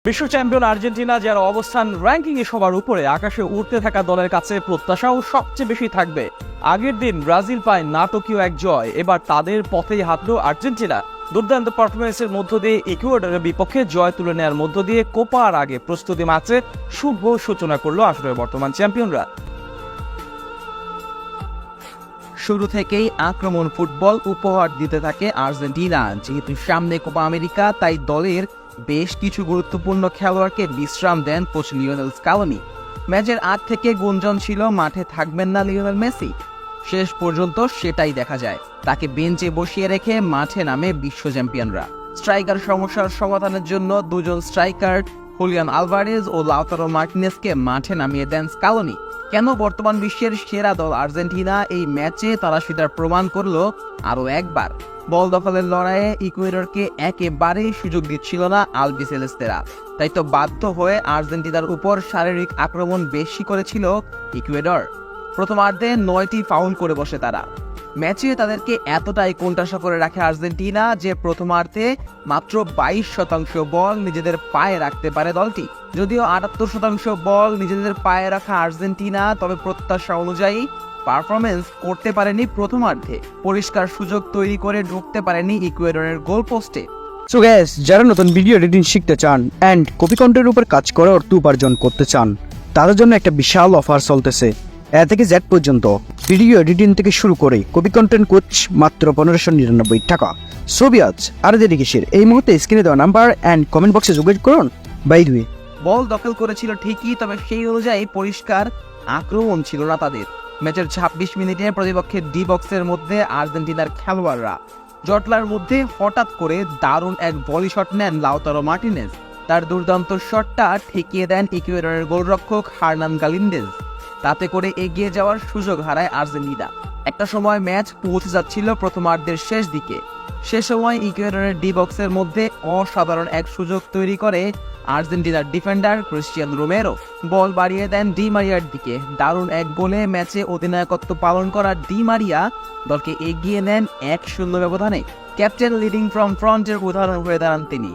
বিশ্ব champion Argentina যার অবস্থান র্যাঙ্কিংয়ে সবার উপরে, আকাশে উড়তে থাকা দলের কাছে প্রত্যাশাও সবচেয়ে বেশি থাকবে। আগের দিন ব্রাজিল পায় নাটকীয় এক জয়, এবার তাদের পথেই হাঁটল আর্জেন্টিনা। দুর্দান্ত পারফরমেন্সের মধ্য দিয়ে ইকুয়েডরের বিপক্ষে জয় তুলে নেওয়ার মধ্য দিয়ে কোপার আগে প্রস্তুতি ম্যাচে শুভ সূচনা করল আসলে বর্তমান চ্যাম্পিয়নরা। শুরু থেকেই আক্রমণ ফুটবল উপহার দিতে থাকে আর্জেন্টিনা। যেহেতু সামনে কোপা আমেরিকা, তাই দলের বেশ কিছু গুরুত্বপূর্ণ খেলোয়াড়কে বিশ্রাম দেন কোচ লিওনেল স্কালোনি। ম্যাচের আগ থেকে গুঞ্জন ছিল মাঠে থাকবেন না লিওনেল মেসি। শেষ পর্যন্ত সেটাই দেখা যায়, তাকে বেঞ্চে বসিয়ে রেখে মাঠে নামে বিশ্ব চ্যাম্পিয়নরা। স্ট্রাইকার সমস্যার সমাধানের জন্য দুজন স্ট্রাইকার হুলিয়ান আলভারেজ ও লাউতারো মার্টিনেজকে মাঠে নামিয়ে দেন স্কালোনি। কেন বর্তমান বিশ্বের সেরা দল আর্জেন্টিনা, এই ম্যাচে তারা সেটার প্রমাণ করলো আরও একবার। বল দখলের লড়াইয়ে ইকুয়েডরকে একেবারেই সুযোগ দিচ্ছিল না আলবিসেলেস্তেরা, তাই তো বাধ্য হয়ে আর্জেন্টিনার উপর শারীরিক আক্রমণ বেশি করেছিল ইকুয়েডর। প্রথমার্ধে 9টি ফাউল করে বসে তারা। ম্যাচে তাদেরকে এতটাই কোণঠাসা করে রাখে আর্জেন্টিনা যে প্রথমার্ধে মাত্র 22% বল নিজেদের পায়ে রাখতে পারে দলটি। যদিও 78% বল নিজেদের পায়ে রাখা আর্জেন্টিনা, তবে প্রত্যাশা অনুযায়ী পারফরমেন্স করতে পারেনি প্রথমার্ধে। পরিষ্কার সুযোগ তৈরি করে ঢুকতে পারেনি ইকুয়েডরের গোল পোস্টে। সো গাইস, যারা নতুন ভিডিও এডিটিং শিখতে চান অ্যান্ড কপি কন্টেন্টের উপর কাজ করে অর্থ উপার্জন করতে চান, তাদের জন্য একটা বিশাল অফার চলতেছে। এ থেকে জেড পর্যন্ত ভিডিও এডিটিং থেকে শুরু করে কপি কন্টেন্ট কোচ মাত্র 1599 টাকা। সোভিয়াজ আর ডেডিকেশন এই মুহূর্তে স্ক্রিনে দেওয়া নাম্বার অ্যান্ড কমেন্ট বক্সে যোগাযোগ করুন। বাই দ্য ওয়ে, বল দখল করেছিল ঠিকই, তবে সেই অনুযায়ী পরিষ্কার আক্রমণ ছিল না তাদের। ম্যাচের 26 মিনিটে প্রতিপক্ষের ডি বক্সের মধ্যে আর্জেন্টিনার খেলোয়াড়রা জটলার মধ্যে হঠাৎ করে দারুণ এক ভলি শট নেন লাউতারো মার্টিনেজ। তার দুর্দান্ত শটটা ঠেকিয়ে দেন ইকুয়েডরের গোলরক্ষক হার্নান গালিন্ডেজ। তাতে করে এগিয়ে যাওয়ার সুযোগ হারায় আর্জেন্টিনা। একটা সময় ম্যাচ পৌঁছে যাচ্ছিল প্রথমার্ধের শেষ দিকে। সে সময় ইকুয়েডরের ডি বক্সের মধ্যে অসাধারণ এক সুযোগ তৈরি করে আর্জেন্টিনার ডিফেন্ডার ক্রিস্টিয়ান রোমেরো। বল বাড়িয়ে দেন ডি মারিয়ার দিকে। দারুণ এক গোলে ম্যাচে অধিনায়কত্ব পালন করা ডি মারিয়া দলকে এগিয়ে নেন 1-0 ব্যবধানে। ক্যাপ্টেন লিডিং ফ্রম ফ্রন্টের উদাহরণ হয়ে দাঁড়ান তিনি।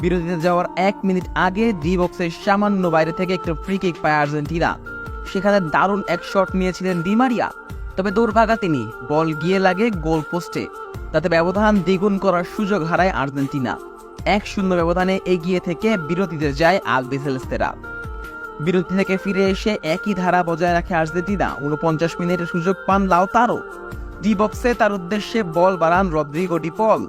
বিরতিতে যাওয়ার 1 মিনিট আগে ডি বক্সের সামান্য বাইরে থেকে একটা ফ্রি কিক পায় আর্জেন্টিনা। সেখানে দারুণ এক শট নিয়েছিলেন ডি মারিয়া, তবে দুর্ভাগা তিনি, বল গিয়ে লাগে গোল পোস্টে। তাতে ব্যবধান দ্বিগুণ করার সুযোগ হারায় আর্জেন্টিনা। 1-0 ব্যবধানে এগিয়ে থেকে বিরতিতে যায় আলবিসেলেস্তেরা। বিরতি থেকে ফিরে এসে একই ধারা বজায় রাখে আর্জেন্টিনা। 49 মিনিটে সুযোগ পান লাউতারো। ডি বক্সে তার উদ্দেশ্যে বল বাড়ান রদ্রিগো ডি পল।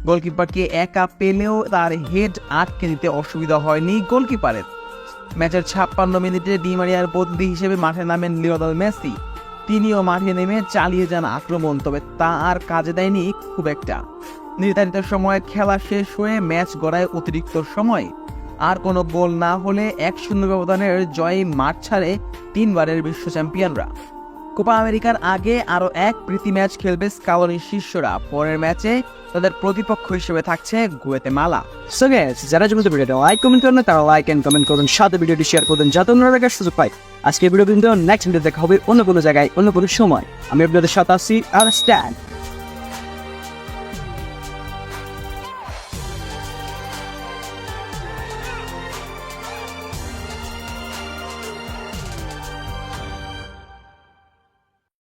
গোলকিপারকে একা পেলেও তার হেড আটকে দিতে অসুবিধা হয়নি গোলকিপারের। ম্যাচের 56 মিনিটে ডি মারিয়ার বদলি হিসেবে মাঠে নামেন লিওনেল মেসি। তিনিও মাঠে নেমে চালিয়ে যান আক্রমণ, তবে তা আর কাজে দেয়নি খুব একটা। নির্ধারিত সময়ে খেলা শেষ হয়ে ম্যাচ গড়ায় অতিরিক্ত সময়। আর কোনো গোল না হলে 1-0 ব্যবধানের জয়ে মাঠ ছাড়ে 3 বারের বিশ্ব চ্যাম্পিয়নরা। কোপা আমেরিকার আগে আরও এক প্রীতি ম্যাচ খেলবে স্কালোনির শিষ্যরা। পরের ম্যাচে তাদের প্রতিপক্ষ হিসেবে থাকছে গুয়াতেমালা। সো গাইস, যারা যেমন ভিডিওটা লাইক কমেন্ট করেন তারা লাইক এন্ড কমেন্ট করুন, সাথে ভিডিওটি শেয়ার করুন যাতে অন্যরা দেখার সুযোগ পায়। আজকে ভিডিও কিন্তু নেক্সট ভিডিও দেখা হবে অন্য কোনো জায়গায় অন্য কোনো সময়। আমি আপনাদের সাথে আছি আর স্ট্যান্ড।